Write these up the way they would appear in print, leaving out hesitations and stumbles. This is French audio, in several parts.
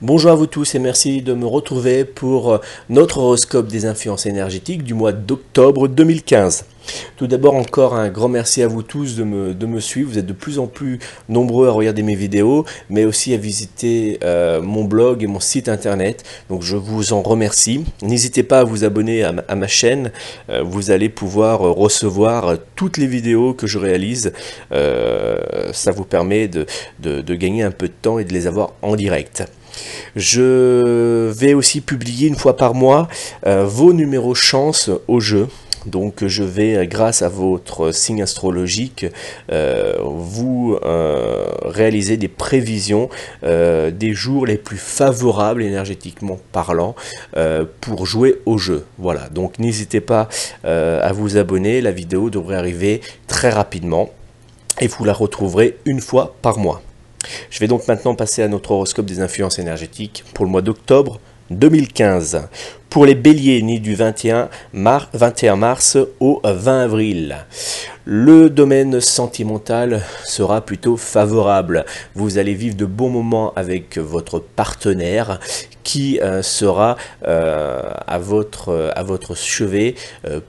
Bonjour à vous tous et merci de me retrouver pour notre horoscope des influences énergétiques du mois d'octobre 2015. Tout d'abord encore un grand merci à vous tous de me suivre, vous êtes de plus en plus nombreux à regarder mes vidéos, mais aussi à visiter mon blog et mon site internet, donc je vous en remercie. N'hésitez pas à vous abonner à ma chaîne, vous allez pouvoir recevoir toutes les vidéos que je réalise, ça vous permet de gagner un peu de temps et de les avoir en direct. Je vais aussi publier une fois par mois vos numéros chance au jeu. Donc je vais, grâce à votre signe astrologique, vous réaliser des prévisions des jours les plus favorables énergétiquement parlant pour jouer au jeu. Voilà, donc n'hésitez pas à vous abonner, la vidéo devrait arriver très rapidement et vous la retrouverez une fois par mois. Je vais donc maintenant passer à notre horoscope des influences énergétiques pour le mois d'octobre 2015. Pour les béliers nés du 21 mars au 20 avril, le domaine sentimental sera plutôt favorable. Vous allez vivre de bons moments avec votre partenaire qui sera à votre chevet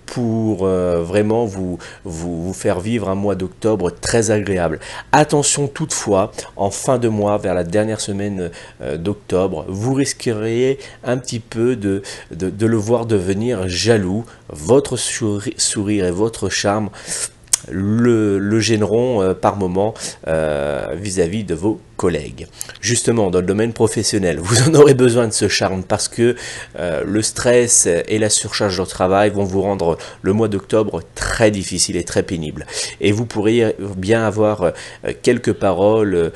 pour vraiment vous faire vivre un mois d'octobre très agréable. Attention toutefois, en fin de mois, vers la dernière semaine d'octobre, vous risqueriez un petit peu de le voir devenir jaloux. Votre sourire et votre charme le gêneront par moment vis-à-vis de vos collègues. Justement, dans le domaine professionnel, vous en aurez besoin de ce charme parce que le stress et la surcharge de travail vont vous rendre le mois d'octobre très difficile et très pénible. Et vous pourriez bien avoir quelques paroles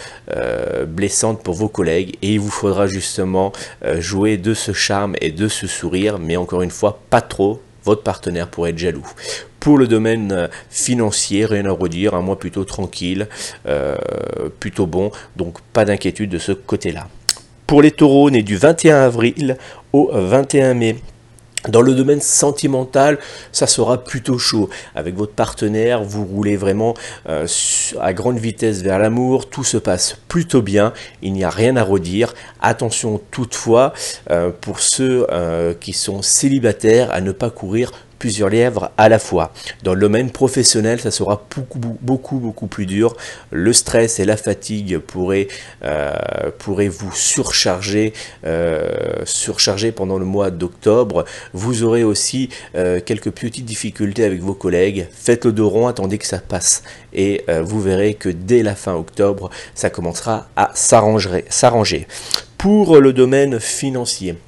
blessantes pour vos collègues et il vous faudra justement jouer de ce charme et de ce sourire, mais encore une fois, pas trop. Votre partenaire pourrait être jaloux. Pour le domaine financier, rien à redire, un mois plutôt tranquille, plutôt bon, donc pas d'inquiétude de ce côté-là. Pour les taureaux nés du 21 avril au 21 mai, dans le domaine sentimental, ça sera plutôt chaud. Avec votre partenaire, vous roulez vraiment à grande vitesse vers l'amour. Tout se passe plutôt bien. Il n'y a rien à redire. Attention toutefois, pour ceux qui sont célibataires, à ne pas courir plusieurs lièvres à la fois. Dans le domaine professionnel, ça sera beaucoup plus dur. Le stress et la fatigue pourraient vous surcharger pendant le mois d'octobre. Vous aurez aussi quelques petites difficultés avec vos collègues. Faites le dos rond, attendez que ça passe. Et vous verrez que dès la fin octobre, ça commencera à s'arranger. Pour le domaine financier,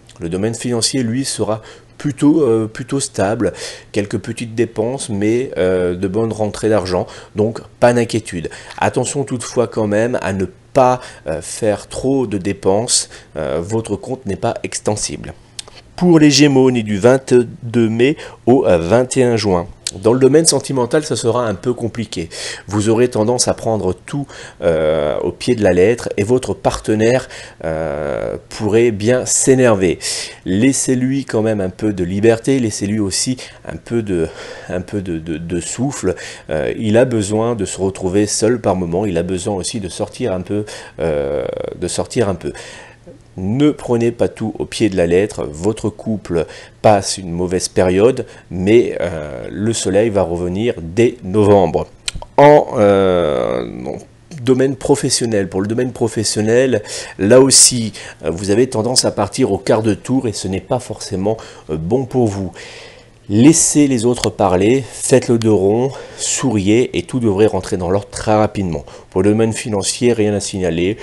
lui, sera plutôt stable, quelques petites dépenses, mais de bonnes rentrées d'argent, donc pas d'inquiétude. Attention toutefois quand même à ne pas faire trop de dépenses, votre compte n'est pas extensible. Pour les Gémeaux nés du 22 mai au 21 juin, dans le domaine sentimental, ça sera un peu compliqué. Vous aurez tendance à prendre tout au pied de la lettre et votre partenaire pourrait bien s'énerver. Laissez-lui quand même un peu de liberté, laissez-lui aussi un peu de souffle. Il a besoin de se retrouver seul par moment, il a besoin aussi de sortir un peu. Ne prenez pas tout au pied de la lettre, votre couple passe une mauvaise période, mais le soleil va revenir dès novembre. Domaine professionnel. Pour le domaine professionnel, là aussi, vous avez tendance à partir au quart de tour et ce n'est pas forcément bon pour vous. Laissez les autres parler, faites le dos rond, souriez et tout devrait rentrer dans l'ordre très rapidement. Pour le domaine financier, rien à signaler,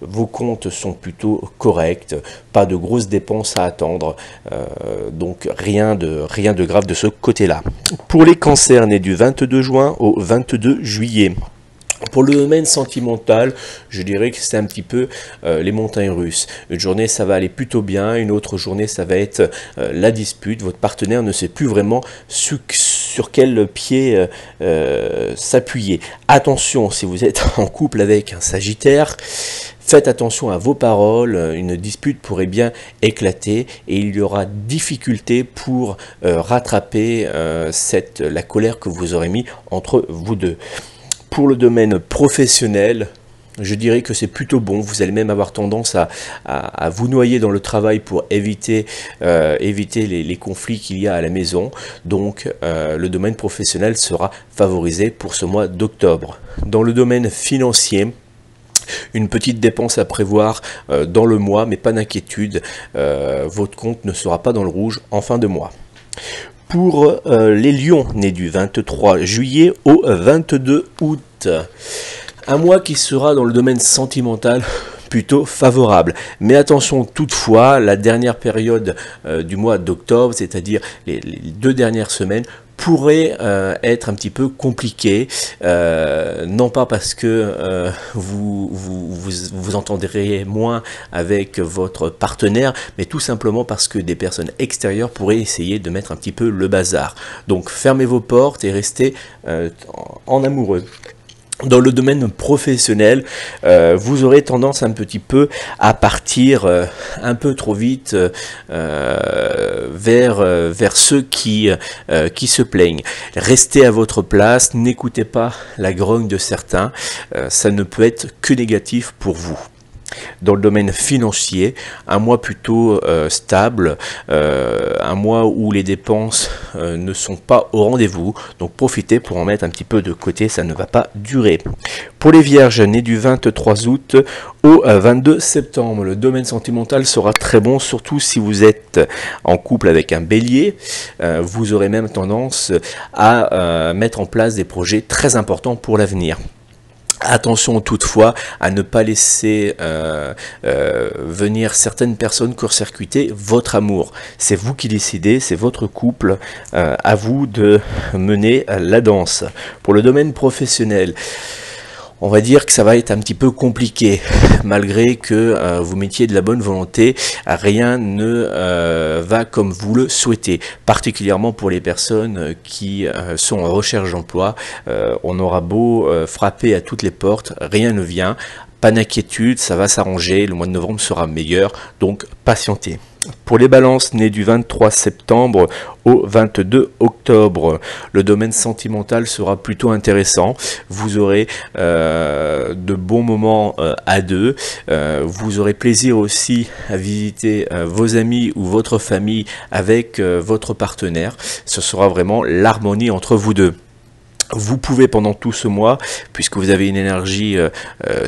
vos comptes sont plutôt corrects, pas de grosses dépenses à attendre, donc rien de grave de ce côté-là. Pour les cancers nés du 22 juin au 22 juillet, pour le domaine sentimental, je dirais que c'est un petit peu les montagnes russes. Une journée, ça va aller plutôt bien. Une autre journée, ça va être la dispute. Votre partenaire ne sait plus vraiment sur quel pied s'appuyer. Attention, si vous êtes en couple avec un Sagittaire, faites attention à vos paroles. Une dispute pourrait bien éclater et il y aura difficulté pour rattraper la colère que vous aurez mis entre vous deux. Pour le domaine professionnel, Je dirais que c'est plutôt bon. Vous allez même avoir tendance à vous noyer dans le travail pour éviter les conflits qu'il y a à la maison. Donc le domaine professionnel sera favorisé pour ce mois d'octobre. Dans le domaine financier, une petite dépense à prévoir dans le mois, mais pas d'inquiétude, votre compte ne sera pas dans le rouge en fin de mois. Pour les lions nés du 23 juillet au 22 août, un mois qui sera dans le domaine sentimental plutôt favorable. Mais attention toutefois, la dernière période du mois d'octobre, c'est-à-dire les 2 dernières semaines, pourrait être un petit peu compliqué, non pas parce que vous entendrez moins avec votre partenaire, mais tout simplement parce que des personnes extérieures pourraient essayer de mettre un petit peu le bazar. Donc fermez vos portes et restez en amoureux. Dans le domaine professionnel, vous aurez tendance un petit peu à partir un peu trop vite vers ceux qui se plaignent. Restez à votre place, n'écoutez pas la grogne de certains, ça ne peut être que négatif pour vous. Dans le domaine financier, un mois plutôt stable, un mois où les dépenses ne sont pas au rendez-vous, donc profitez pour en mettre un petit peu de côté, ça ne va pas durer. Pour les vierges nés du 23 août au 22 septembre, le domaine sentimental sera très bon, surtout si vous êtes en couple avec un bélier. Vous aurez même tendance à mettre en place des projets très importants pour l'avenir. Attention toutefois à ne pas laisser venir certaines personnes court-circuiter votre amour. C'est vous qui décidez, c'est votre couple, à vous de mener la danse. Pour le domaine professionnel, on va dire que ça va être un petit peu compliqué, malgré que vous mettiez de la bonne volonté, rien ne va comme vous le souhaitez, particulièrement pour les personnes qui sont en recherche d'emploi. On aura beau frapper à toutes les portes, rien ne vient. Pas d'inquiétude, ça va s'arranger, le mois de novembre sera meilleur, donc patientez. Pour les balances nées du 23 septembre au 22 octobre, le domaine sentimental sera plutôt intéressant. Vous aurez de bons moments à deux. Vous aurez plaisir aussi à visiter vos amis ou votre famille avec votre partenaire. Ce sera vraiment l'harmonie entre vous deux. Vous pouvez pendant tout ce mois, puisque vous avez une énergie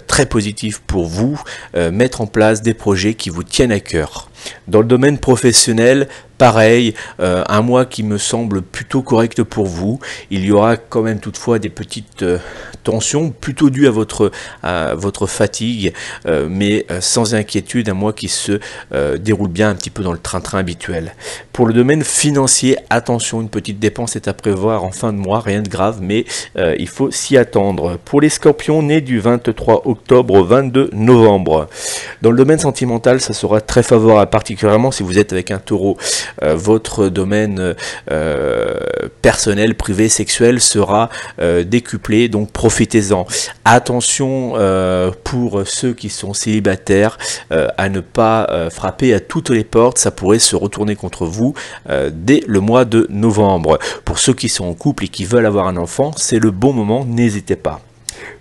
très positive pour vous, mettre en place des projets qui vous tiennent à cœur. Dans le domaine professionnel, pareil, un mois qui me semble plutôt correct pour vous. Il y aura quand même toutefois des petites tensions, plutôt dues à votre fatigue, mais sans inquiétude, un mois qui se déroule bien un petit peu dans le train-train habituel. Pour le domaine financier, attention, une petite dépense est à prévoir en fin de mois, rien de grave, mais il faut s'y attendre. Pour les scorpions nés du 23 octobre au 22 novembre, dans le domaine sentimental, ça sera très favorable, particulièrement si vous êtes avec un taureau. Votre domaine personnel, privé, sexuel sera décuplé, donc profitez-en. Attention pour ceux qui sont célibataires à ne pas frapper à toutes les portes, ça pourrait se retourner contre vous dès le mois de novembre. Pour ceux qui sont en couple et qui veulent avoir un enfant, c'est le bon moment, n'hésitez pas.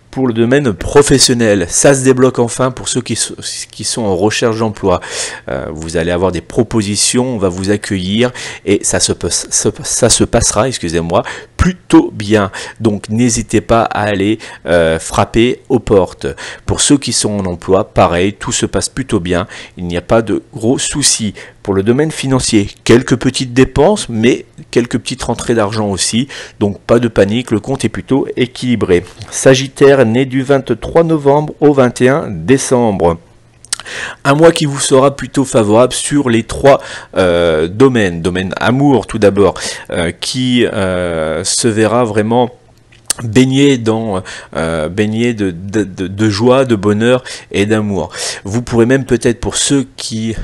Pour le domaine professionnel, ça se débloque enfin pour ceux qui sont en recherche d'emploi. Vous allez avoir des propositions, on va vous accueillir et ça se passera, excusez-moi, plutôt bien. Donc n'hésitez pas à aller frapper aux portes. Pour ceux qui sont en emploi, pareil, tout se passe plutôt bien. Il n'y a pas de gros soucis. Pour le domaine financier, quelques petites dépenses, mais quelques petites rentrées d'argent aussi. Donc pas de panique, le compte est plutôt équilibré. Sagittaire, né du 23 novembre au 21 décembre. Un mois qui vous sera plutôt favorable sur les trois domaines. Domaine amour tout d'abord, qui se verra vraiment baigné de joie, de bonheur et d'amour. Vous pourrez même peut-être, pour ceux qui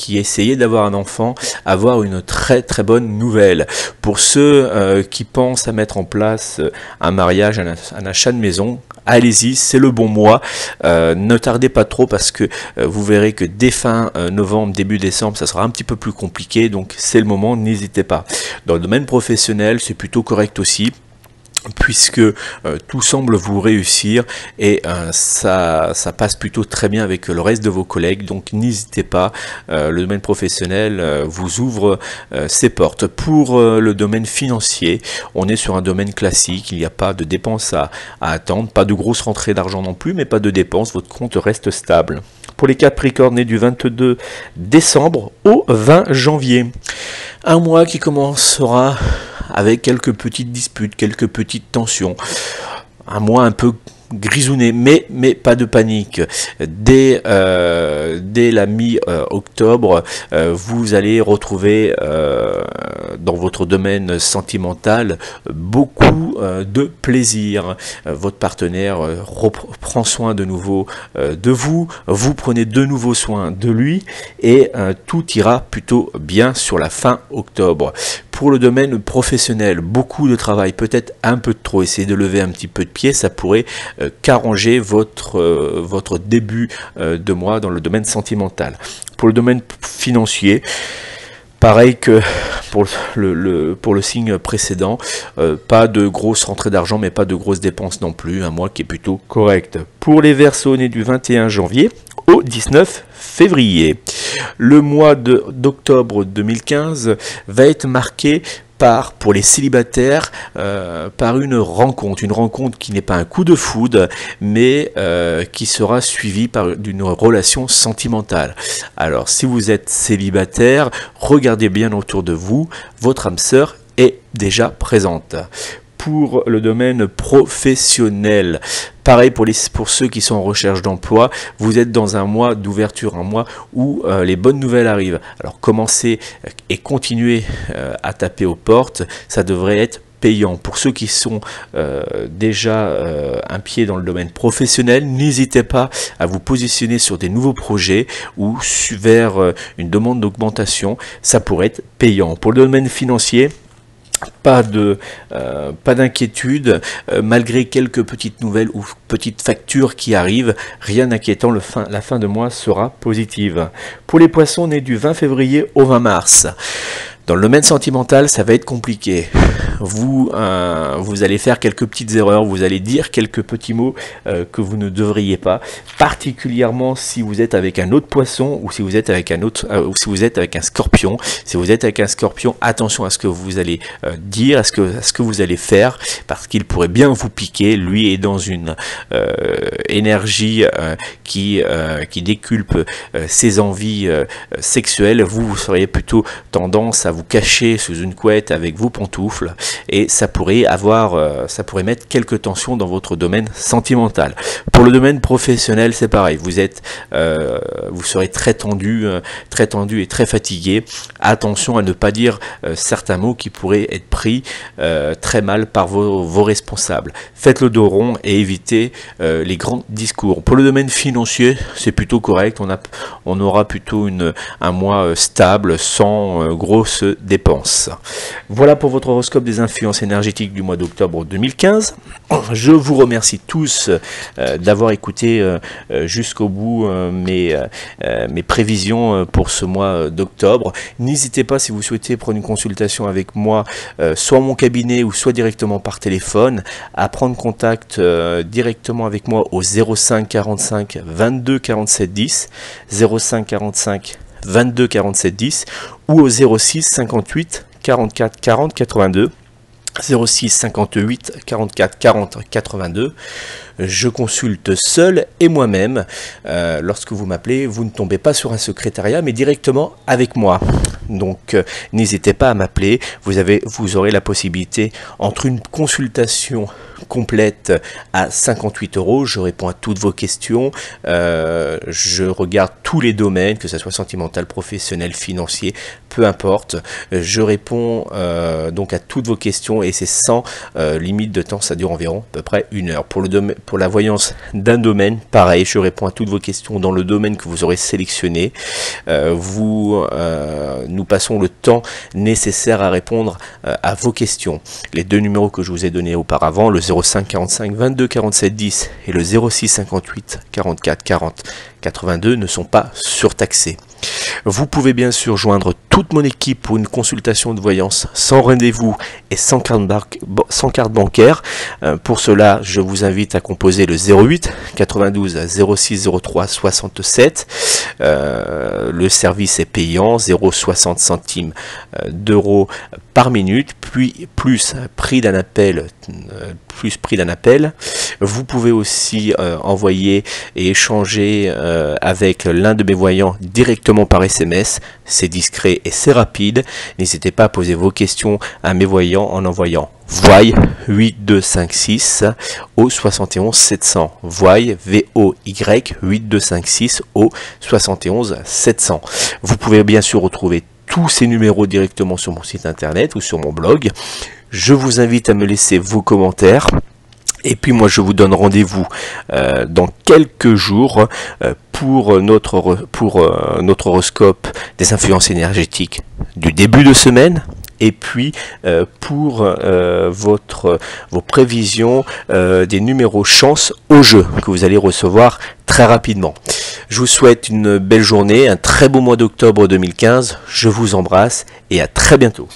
essayaient d'avoir un enfant, avoir une très très bonne nouvelle. Pour ceux qui pensent à mettre en place un mariage, un achat de maison, allez-y, c'est le bon mois. Ne tardez pas trop parce que vous verrez que dès fin novembre, début décembre, ça sera un petit peu plus compliqué, donc c'est le moment, n'hésitez pas. Dans le domaine professionnel, c'est plutôt correct aussi. puisque tout semble vous réussir et ça passe plutôt très bien avec le reste de vos collègues, donc n'hésitez pas, le domaine professionnel vous ouvre ses portes. Pour le domaine financier, on est sur un domaine classique, il n'y a pas de dépenses à attendre, pas de grosses rentrées d'argent non plus, mais pas de dépenses, votre compte reste stable. Pour les Capricornes nés du 22 décembre au 20 janvier, un mois qui commencera avec quelques petites disputes, quelques petites tensions, un mois un peu grisouné, mais pas de panique. Dès la mi-octobre, vous allez retrouver dans votre domaine sentimental beaucoup de plaisir. Votre partenaire prend soin de nouveau de vous, vous prenez de nouveau soin de lui et tout ira plutôt bien sur la fin octobre. Pour le domaine professionnel, beaucoup de travail, peut-être un peu trop, essayez de lever un petit peu de pied, ça pourrait qu'arranger votre début de mois dans le domaine sentimental. Pour le domaine financier, pareil que pour le signe précédent, pas de grosses rentrées d'argent, mais pas de grosses dépenses non plus, un mois qui est plutôt correct. Pour les Verseaux nés du 21 janvier au 19 février, le mois d'octobre 2015 va être marqué pour les célibataires, par une rencontre qui n'est pas un coup de foudre, mais qui sera suivie d'une relation sentimentale. Alors, si vous êtes célibataire, regardez bien autour de vous, votre âme sœur est déjà présente. Pour le domaine professionnel, pareil pour ceux qui sont en recherche d'emploi, vous êtes dans un mois d'ouverture, un mois où les bonnes nouvelles arrivent. Alors commencez et continuez à taper aux portes, ça devrait être payant. Pour ceux qui sont déjà un pied dans le domaine professionnel, n'hésitez pas à vous positionner sur des nouveaux projets ou vers une demande d'augmentation, ça pourrait être payant. Pour le domaine financier, pas d'inquiétude, malgré quelques petites nouvelles ou petites factures qui arrivent, rien d'inquiétant, la fin de mois sera positive. Pour les Poissons nés du 20 février au 20 mars, dans le domaine sentimental, ça va être compliqué. Vous allez faire quelques petites erreurs, vous allez dire quelques petits mots que vous ne devriez pas, particulièrement si vous êtes avec un autre poisson ou si vous êtes avec ou si vous êtes avec un scorpion. Si vous êtes avec un scorpion, attention à ce que vous allez dire, à ce que vous allez faire, parce qu'il pourrait bien vous piquer. Lui est dans une énergie qui déculpe ses envies sexuelles. Vous seriez plutôt tendance à vous cacher sous une couette avec vos pantoufles et ça pourrait mettre quelques tensions dans votre domaine sentimental. Pour le domaine professionnel, c'est pareil, vous serez très tendu et très fatigué. Attention à ne pas dire certains mots qui pourraient être pris très mal par vos responsables. Faites le dos rond et évitez les grands discours. Pour le domaine financier, c'est plutôt correct, on aura plutôt un mois stable sans grosses dépenses. Voilà pour votre horoscope des influences énergétiques du mois d'octobre 2015. Je vous remercie tous d'avoir écouté jusqu'au bout mes prévisions pour ce mois d'octobre. N'hésitez pas, si vous souhaitez prendre une consultation avec moi, soit mon cabinet ou soit directement par téléphone, à prendre contact directement avec moi au 05 45 22 47 10, 05 45 22 47 10 ou au 06 58 44 40 82, 06 58 44 40 82. Je consulte seul et moi-même. Lorsque vous m'appelez, vous ne tombez pas sur un secrétariat, mais directement avec moi. Donc, n'hésitez pas à m'appeler. Vous aurez la possibilité, entre une consultation complète à 58 €, je réponds à toutes vos questions. Je regarde tous les domaines, que ce soit sentimental, professionnel, financier, peu importe. Je réponds donc à toutes vos questions et c'est sans limite de temps. Ça dure environ à peu près 1 heure. Pour la voyance d'un domaine, pareil, je réponds à toutes vos questions dans le domaine que vous aurez sélectionné. Nous passons le temps nécessaire à répondre à vos questions. Les deux numéros que je vous ai donnés auparavant, le 05 45 22 47 10 et le 06 58 44 40 82 ne sont pas surtaxés. Vous pouvez bien sûr joindre toute mon équipe pour une consultation de voyance sans rendez-vous et sans carte bancaire. Pour cela, je vous invite à composer le 08 92 06 03 67. Le service est payant, 0,60 centimes d'euros par minute, puis plus prix d'un appel. Vous pouvez aussi envoyer et échanger avec l'un de mes voyants directement par SMS. C'est discret et c'est rapide. N'hésitez pas à poser vos questions à mes voyants en envoyant Voy 8256 au 71 700. Voy VOY 8256 au 71 700. Vous pouvez bien sûr retrouver tous ces numéros directement sur mon site internet ou sur mon blog. Je vous invite à me laisser vos commentaires. Et puis moi je vous donne rendez-vous dans quelques jours pour notre horoscope des influences énergétiques du début de semaine. Et puis pour vos prévisions des numéros chance au jeu que vous allez recevoir très rapidement. Je vous souhaite une belle journée, un très beau mois d'octobre 2015. Je vous embrasse et à très bientôt.